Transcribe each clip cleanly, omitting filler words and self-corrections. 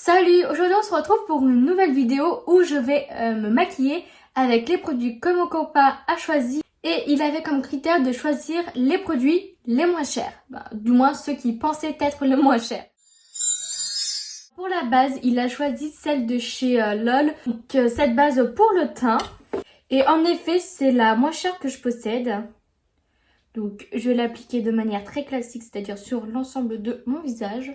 Salut, aujourd'hui on se retrouve pour une nouvelle vidéo où je vais me maquiller avec les produits que mon copain a choisi et il avait comme critère de choisir les produits les moins chers, du moins ceux qui pensaient être les moins chers. Pour la base, il a choisi celle de chez LOL, donc cette base pour le teint. Et en effet, c'est la moins chère que je possède. Donc je vais l'appliquer de manière très classique, c'est-à-dire sur l'ensemble de mon visage.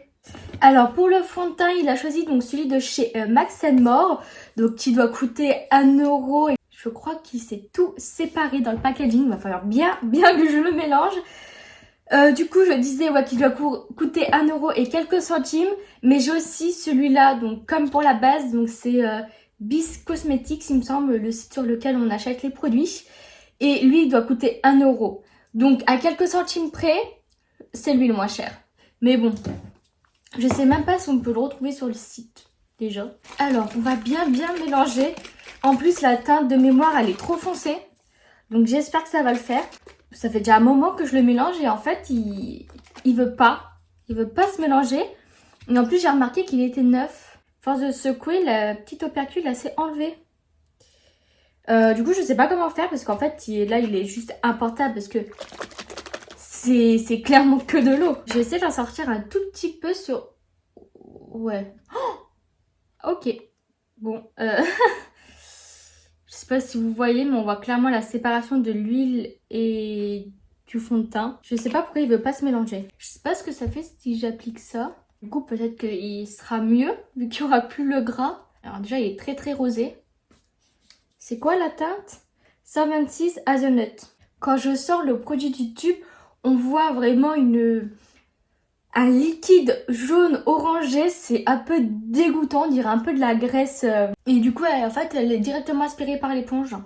Alors pour le fond de teint, il a choisi donc celui de chez Max More, donc qui doit coûter 1€. Et je crois qu'il s'est tout séparé dans le packaging, il va falloir bien que je le mélange. Du coup je disais qu'il doit coûter 1€ et quelques centimes, mais j'ai aussi celui-là, donc comme pour la base, donc c'est Bis Cosmetics il me semble, le site sur lequel on achète les produits. Et lui il doit coûter 1€. Donc à quelques centimes près, c'est lui le moins cher. Mais bon, je sais même pas si on peut le retrouver sur le site déjà. Alors on va bien mélanger. En plus la teinte de mémoire elle est trop foncée. Donc j'espère que ça va le faire. Ça fait déjà un moment que je le mélange et en fait il veut pas. Il veut pas se mélanger. Et en plus j'ai remarqué qu'il était neuf. Force de secouer, la petite opercule elle s'est enlevée. Du coup je sais pas comment faire parce qu'en fait là il est juste importable parce que c'est clairement que de l'eau. Je vais essayer d'en sortir un tout petit peu sur... Ouais. Oh, ok. Bon. Je sais pas si vous voyez mais on voit clairement la séparation de l'huile et du fond de teint. Je sais pas pourquoi il veut pas se mélanger. Je sais pas ce que ça fait si j'applique ça. Du coup peut-être qu'il sera mieux vu qu'il y aura plus le gras. Alors déjà il est très rosé. C'est quoi la teinte? 126 Hazelnut. Quand je sors le produit du tube, on voit vraiment un liquide jaune orangé. C'est un peu dégoûtant, on dirait un peu de la graisse. Et du coup, en fait, elle est directement aspirée par l'éponge.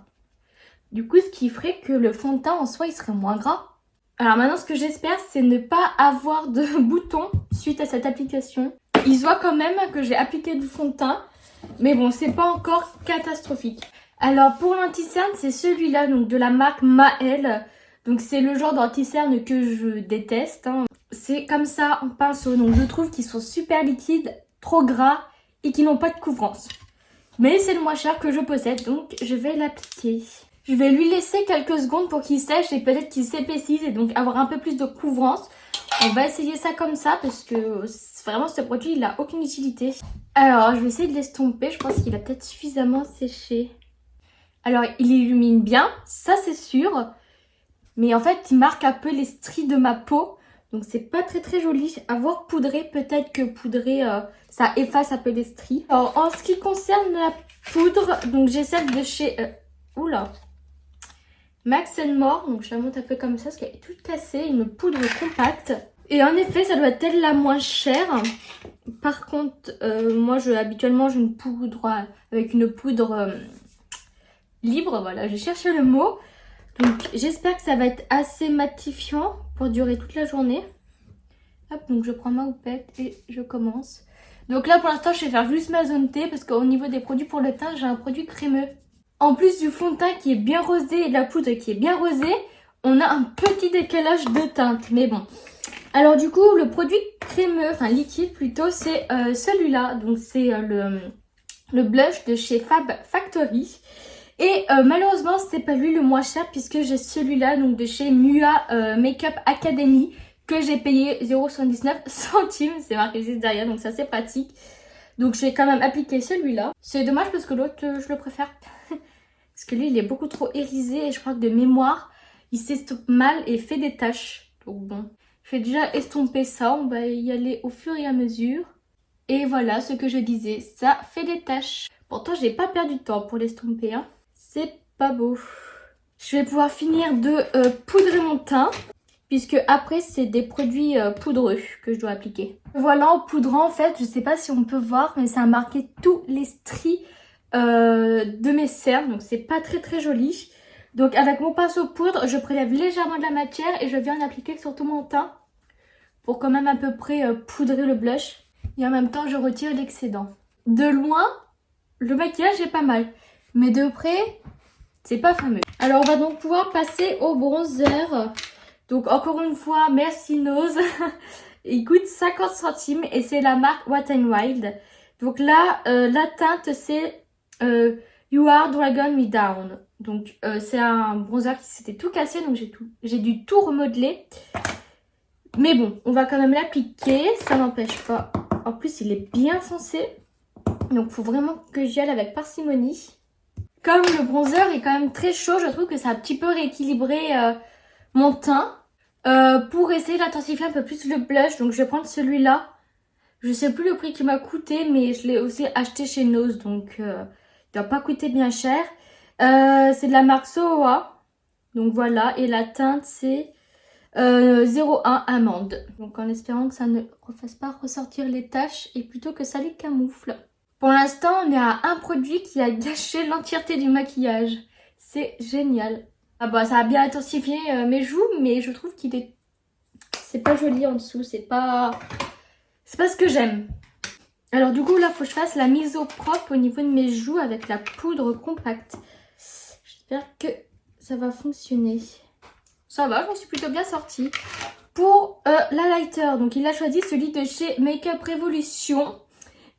Du coup, ce qui ferait que le fond de teint en soi, il serait moins gras. Alors maintenant, ce que j'espère, c'est ne pas avoir de boutons suite à cette application. Il se voit quand même que j'ai appliqué du fond de teint. Mais bon, c'est pas encore catastrophique. Alors pour l'anti-cerne, c'est celui-là, donc de la marque Maël. Donc c'est le genre d'anti-cerne que je déteste. C'est comme ça en pinceau. Donc je trouve qu'ils sont super liquides, trop gras et qui n'ont pas de couvrance. Mais c'est le moins cher que je possède, donc je vais l'appliquer. Je vais lui laisser quelques secondes pour qu'il sèche et peut-être qu'il s'épaississe et donc avoir un peu plus de couvrance. On va essayer ça comme ça parce que vraiment ce produit il n'a aucune utilité. Alors je vais essayer de l'estomper, je pense qu'il a peut-être suffisamment séché. Alors il illumine bien, ça c'est sûr. Mais en fait il marque un peu les stries de ma peau. Donc c'est pas très joli. À voir poudré, peut-être que poudré ça efface un peu les stries. Alors en ce qui concerne la poudre, donc j'ai celle de chez... Max More, donc je la monte un peu comme ça parce qu'elle est toute cassée, une poudre compacte. Et en effet, ça doit être la moins chère. Par contre, moi habituellement je ne poudre avec une poudre libre, voilà, j'ai cherché le mot. Donc j'espère que ça va être assez matifiant pour durer toute la journée. Hop, donc je prends ma houppette et je commence. Donc là pour l'instant je vais faire juste ma zone T parce qu'au niveau des produits pour le teint, j'ai un produit crémeux. En plus du fond de teint qui est bien rosé et de la poudre qui est bien rosée, on a un petit décalage de teinte. Mais bon. Alors du coup, le produit crémeux, enfin liquide plutôt, c'est celui-là. Donc c'est le blush de chez Fab Factory. Et malheureusement, c'est pas lui le moins cher puisque j'ai celui-là, donc de chez Mua Makeup Academy, que j'ai payé 0,79 centimes. C'est marqué juste derrière, donc ça c'est pratique. Donc je vais quand même appliquer celui-là. C'est dommage parce que l'autre, je le préfère. Parce que lui, il est beaucoup trop irisé et je crois que de mémoire, il s'estompe mal et fait des taches. Donc bon, je vais déjà estomper ça. On va y aller au fur et à mesure. Et voilà ce que je disais, ça fait des taches. Pourtant, j'ai pas perdu de temps pour l'estomper. C'est pas beau. Je vais pouvoir finir de poudrer mon teint. Puisque après, c'est des produits poudreux que je dois appliquer. Voilà, en poudrant, en fait, je sais pas si on peut voir, mais ça a marqué tous les stries de mes cernes, donc c'est pas très joli. Donc avec mon pinceau poudre, je prélève légèrement de la matière et je viens en appliquer sur tout mon teint pour quand même à peu près poudrer le blush. Et en même temps, je retire l'excédent. De loin, le maquillage est pas mal, mais de près, c'est pas fameux. Alors on va donc pouvoir passer au bronzer. Donc encore une fois, merci Nose. Il coûte 50 centimes et c'est la marque Wet n Wild. Donc là, la teinte c'est You Are Dragon Me Down. Donc c'est un bronzer qui s'était tout cassé, donc j'ai dû tout remodeler. Mais bon, on va quand même l'appliquer, ça n'empêche pas. En plus, il est bien foncé, donc il faut vraiment que j'y aille avec parcimonie. Comme le bronzer est quand même très chaud, je trouve que ça a un petit peu rééquilibré mon teint. Pour essayer d'intensifier un peu plus le blush, donc je vais prendre celui-là. Je sais plus le prix qu'il m'a coûté, mais je l'ai aussi acheté chez Nose, donc il doit pas coûter bien cher. C'est de la marque Sohoa, donc voilà, et la teinte c'est 01 Amande. Donc en espérant que ça ne refasse pas ressortir les taches et plutôt que ça les camoufle. Pour l'instant, on est à un produit qui a gâché l'entièreté du maquillage. C'est génial. Ah bah ça a bien intensifié mes joues, mais je trouve qu'il est... C'est pas joli en dessous, c'est pas ce que j'aime. Alors du coup là, faut que je fasse la mise au propre au niveau de mes joues avec la poudre compacte. J'espère que ça va fonctionner. Ça va, j'en suis plutôt bien sortie. Pour l'highlighter, donc il a choisi celui de chez Makeup Revolution.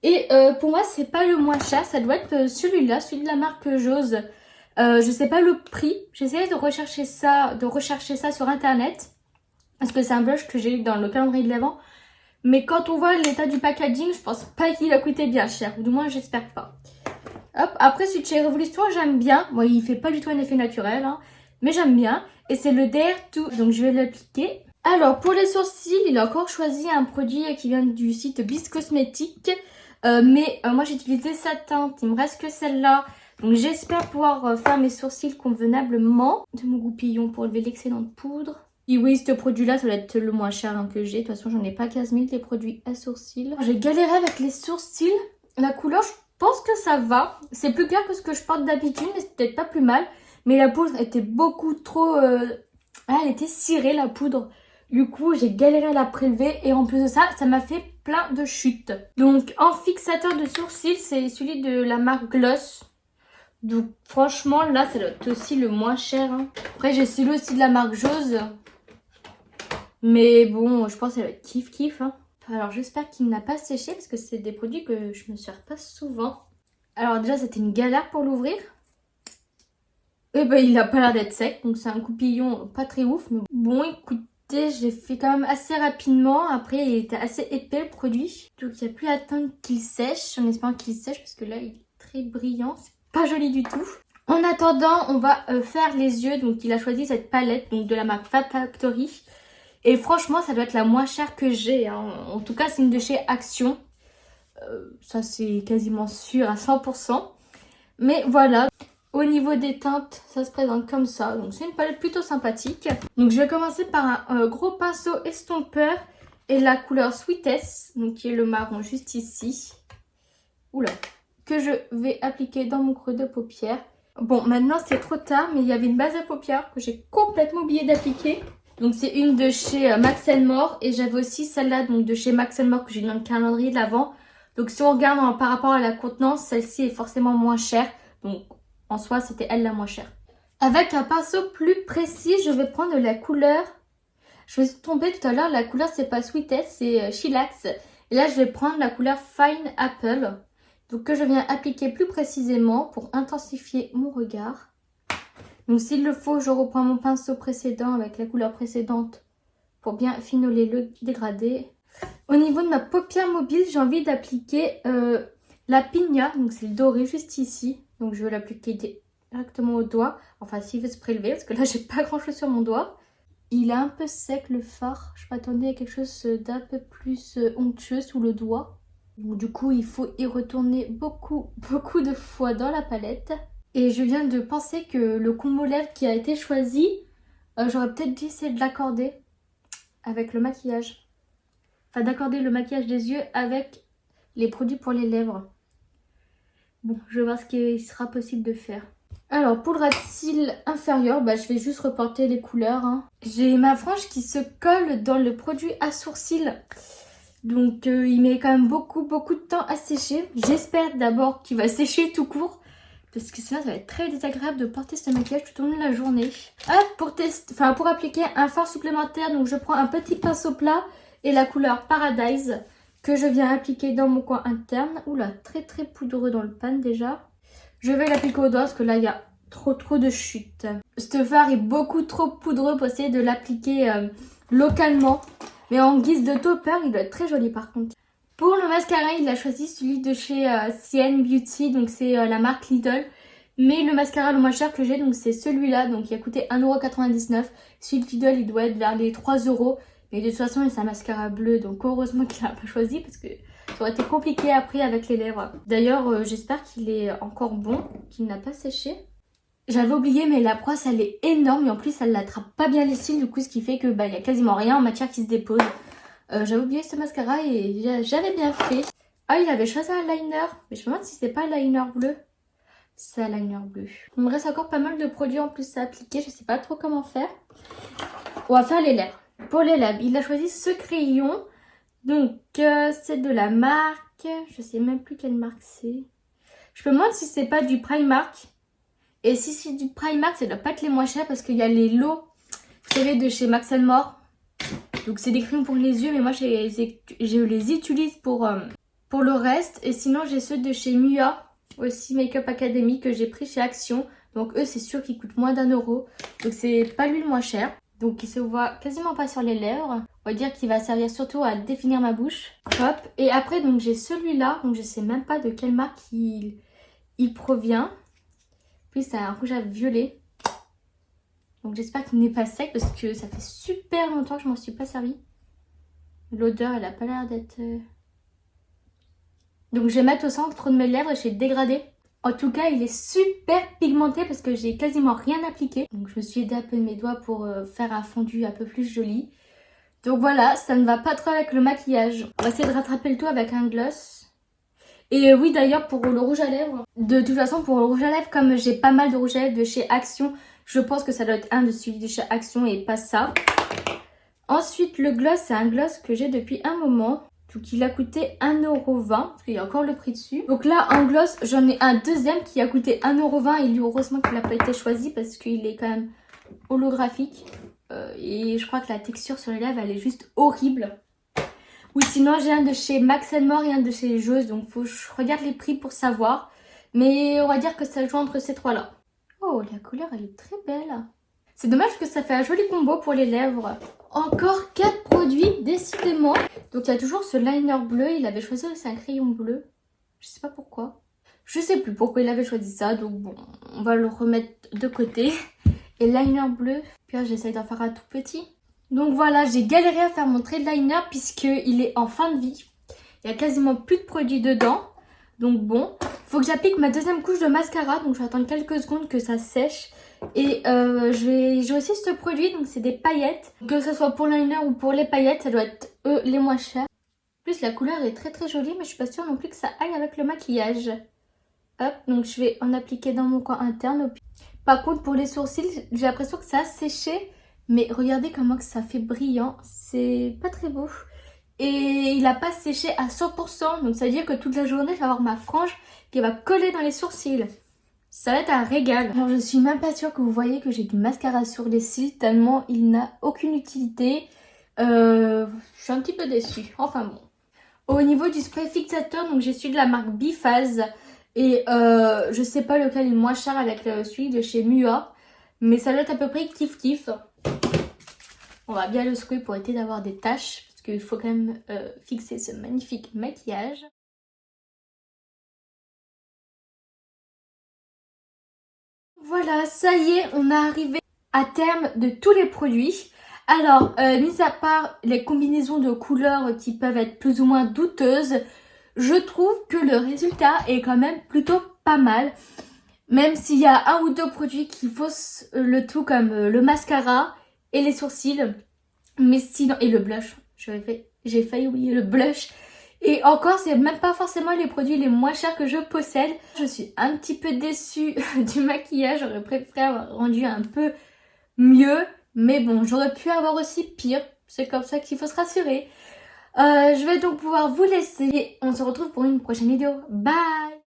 Et pour moi, c'est pas le moins cher, ça doit être celui-là, celui de la marque Jose. Je sais pas le prix, j'essaie de rechercher ça sur internet. Parce que c'est un blush que j'ai eu dans le calendrier de l'Avent. Mais quand on voit l'état du packaging, je pense pas qu'il a coûté bien cher. Ou du moins, j'espère pas. Hop, après celui de chez Revolution, j'aime bien. Bon, il fait pas du tout un effet naturel, hein, mais j'aime bien. Et c'est le Dare2, donc je vais l'appliquer. Alors, pour les sourcils, il a encore choisi un produit qui vient du site Bliss Cosmetics. Moi, j'ai utilisé sa teinte. Il me reste que celle-là. Donc, j'espère pouvoir faire mes sourcils convenablement. De mon goupillon pour enlever l'excellente poudre. Et oui, ce produit-là, ça doit être le moins cher hein, que j'ai. De toute façon, j'en ai pas 15 000 des produits à sourcils. J'ai galéré avec les sourcils. La couleur, je pense que ça va. C'est plus clair que ce que je porte d'habitude, mais c'est peut-être pas plus mal. Mais la poudre était beaucoup trop... elle était cirée, la poudre. Du coup, j'ai galéré à la prélever. Et en plus de ça, ça m'a fait plein de chutes. Donc, en fixateur de sourcils, c'est celui de la marque Gloss. Donc, franchement, là, ça doit être aussi le moins cher. Hein. Après, j'ai celui aussi de la marque Jose. Mais bon, je pense que ça va être kiff-kiff. Hein. Alors, j'espère qu'il n'a pas séché parce que c'est des produits que je me sers pas souvent. Alors, déjà, c'était une galère pour l'ouvrir. Et ben, il a pas l'air d'être sec. Donc, c'est un coupillon pas très ouf. Mais bon, écoutez, j'ai fait quand même assez rapidement. Après, il était assez épais le produit. Donc, il n'y a plus à attendre qu'il sèche. En espérant qu'il sèche parce que là, il est très brillant. C'est pas joli du tout. En attendant, on va faire les yeux. Donc, il a choisi cette palette donc de la marque Fat Factory. Et franchement, ça doit être la moins chère que j'ai. Hein. En tout cas, c'est une de chez Action. Ça, c'est quasiment sûr à 100%. Mais voilà. Au niveau des teintes, ça se présente comme ça. Donc, c'est une palette plutôt sympathique. Donc, je vais commencer par un gros pinceau estompeur. Et la couleur Sweetest. Donc, qui est le marron juste ici. Oula. Que je vais appliquer dans mon creux de paupière. Bon, maintenant, c'est trop tard. Mais il y avait une base à paupières que j'ai complètement oublié d'appliquer. Donc c'est une de chez Max More et j'avais aussi celle-là donc de chez Max More que j'ai dans le calendrier de l'Avent. Donc si on regarde par rapport à la contenance, celle-ci est forcément moins chère. Donc en soi c'était elle la moins chère. Avec un pinceau plus précis, je vais prendre la couleur. Je me suis trompée tout à l'heure, la couleur c'est pas Sweetest, c'est Chillax. Et là je vais prendre la couleur Fine Apple. Donc que je viens appliquer plus précisément pour intensifier mon regard. Donc s'il le faut, je reprends mon pinceau précédent avec la couleur précédente pour bien finoler le dégradé. Au niveau de ma paupière mobile, j'ai envie d'appliquer la Pigna. Donc c'est le doré juste ici. Donc je vais l'appliquer directement au doigt. Enfin s'il veut se prélever parce que là j'ai pas grand chose sur mon doigt. Il est un peu sec le fard. Je m'attendais à quelque chose d'un peu plus onctueux sous le doigt. Donc du coup il faut y retourner beaucoup de fois dans la palette. Et je viens de penser que le combo lèvres qui a été choisi, j'aurais peut-être dû essayer de l'accorder avec le maquillage. Enfin, d'accorder le maquillage des yeux avec les produits pour les lèvres. Bon, je vais voir ce qui sera possible de faire. Alors, pour le ras de cils inférieur, je vais juste reporter les couleurs. Hein. J'ai ma frange qui se colle dans le produit à sourcils. Donc, il met quand même beaucoup de temps à sécher. J'espère d'abord qu'il va sécher tout court. Parce que sinon, ça va être très désagréable de porter ce maquillage tout au long de la journée. Hop, pour appliquer un fard supplémentaire, donc je prends un petit pinceau plat et la couleur Paradise. que je viens appliquer dans mon coin interne. Oula, très très poudreux dans le pan déjà. Je vais l'appliquer au doigt parce que là il y a trop de chute. Ce fard est beaucoup trop poudreux pour essayer de l'appliquer localement. Mais en guise de topper, il doit être très joli par contre. Pour le mascara, il a choisi celui de chez CN Beauty, donc c'est la marque Lidl. Mais le mascara le moins cher que j'ai, donc c'est celui-là, donc il a coûté 1,99 €. Celui de Lidl, il doit être vers les 3 €. Mais de toute façon, c'est un mascara bleu, donc heureusement qu'il n'a pas choisi parce que ça aurait été compliqué après avec les lèvres. D'ailleurs, j'espère qu'il est encore bon, qu'il n'a pas séché. J'avais oublié, mais la brosse, elle est énorme et en plus, elle n'attrape pas bien les cils, du coup, ce qui fait que il y a quasiment rien en matière qui se dépose. J'avais oublié ce mascara et j'avais bien fait. Ah, il avait choisi un liner, mais je me demande si c'est pas un liner bleu. C'est un liner bleu. Il me reste encore pas mal de produits en plus à appliquer, je sais pas trop comment faire. On va faire les lèvres. Pour les lèvres, il a choisi ce crayon. Donc, c'est de la marque, je sais même plus quelle marque c'est. Je me demande si c'est pas du Primark. Et si c'est du Primark, ça doit pas être les moins chers parce qu'il y a les lots, vous savez, de chez Max More. Donc c'est des crayons pour les yeux, mais moi je les utilise pour le reste. Et sinon j'ai ceux de chez Mua, aussi Makeup Academy, que j'ai pris chez Action. Donc eux c'est sûr qu'ils coûtent moins d'1 €. Donc c'est pas lui le moins cher. Donc il se voit quasiment pas sur les lèvres. On va dire qu'il va servir surtout à définir ma bouche. Hop. Et après donc j'ai celui-là, donc je sais même pas de quelle marque il provient. Puis c'est un rouge à violet. Donc j'espère qu'il n'est pas sec parce que ça fait super longtemps que je m'en suis pas servi. L'odeur elle a pas l'air d'être... Donc je vais mettre au centre de mes lèvres et je vais dégrader. En tout cas il est super pigmenté parce que j'ai quasiment rien appliqué. Donc je me suis aidée un peu de mes doigts pour faire un fondu un peu plus joli. Donc voilà, ça ne va pas trop avec le maquillage. On va essayer de rattraper le tout avec un gloss. Et oui d'ailleurs pour le rouge à lèvres, de toute façon pour le rouge à lèvres, comme j'ai pas mal de rouge à lèvres de chez Action, je pense que ça doit être un de celui de chez Action et pas ça. Ensuite le gloss, c'est un gloss que j'ai depuis un moment. Donc il a coûté 1,20 €, parce qu'il y a encore le prix dessus. Donc là en gloss, j'en ai un deuxième qui a coûté 1,20 € et lui heureusement qu'il n'a pas été choisi parce qu'il est quand même holographique. Et je crois que la texture sur les lèvres elle est juste horrible. Oui, sinon j'ai un de chez Max More et un de chez Joeuse, donc faut que je regarde les prix pour savoir. Mais on va dire que ça joue entre ces trois-là. Oh, la couleur elle est très belle. C'est dommage que ça fait un joli combo pour les lèvres. Encore 4 produits, décidément. Donc il y a toujours ce liner bleu, il avait choisi aussi un crayon bleu. Je sais pas pourquoi. Je sais plus pourquoi il avait choisi ça, donc bon, on va le remettre de côté. Et liner bleu, puis j'essaye d'en faire un tout petit. Donc voilà, j'ai galéré à faire mon trait de liner puisqu'il est en fin de vie. Il y a quasiment plus de produits dedans. Donc bon, faut que j'applique ma deuxième couche de mascara. Donc je vais attendre quelques secondes que ça sèche. Et j'ai aussi ce produit, donc c'est des paillettes. Que ce soit pour le liner ou pour les paillettes, ça doit être eux les moins chers. En plus la couleur est très jolie, mais je suis pas sûre non plus que ça aille avec le maquillage. Hop, donc je vais en appliquer dans mon coin interne. Par contre pour les sourcils, j'ai l'impression que ça a séché. Mais regardez comment que ça fait brillant, c'est pas très beau. Et il n'a pas séché à 100%, donc ça veut dire que toute la journée, je vais avoir ma frange qui va coller dans les sourcils. Ça va être un régal. Alors je suis même pas sûre que vous voyez que j'ai du mascara sur les cils, tellement il n'a aucune utilité. Je suis un petit peu déçue, enfin bon. Au niveau du spray fixateur, donc j'ai celui de la marque Biphase. Et je sais pas lequel est le moins cher avec celui de chez Mua. Mais ça doit être à peu près kiff. On va bien le secouer pour éviter d'avoir des taches. Parce qu'il faut quand même fixer ce magnifique maquillage. Voilà, ça y est, on est arrivé à terme de tous les produits. Alors, mis à part les combinaisons de couleurs qui peuvent être plus ou moins douteuses, je trouve que le résultat est quand même plutôt pas mal. Même s'il y a un ou deux produits qui faussent le tout, comme le mascara et les sourcils. Mais sinon, et le blush, j'ai failli oublier le blush. Et encore, c'est même pas forcément les produits les moins chers que je possède. Je suis un petit peu déçue du maquillage, j'aurais préféré avoir rendu un peu mieux. Mais bon, j'aurais pu avoir aussi pire, c'est comme ça qu'il faut se rassurer. Je vais donc pouvoir vous laisser. On se retrouve pour une prochaine vidéo. Bye!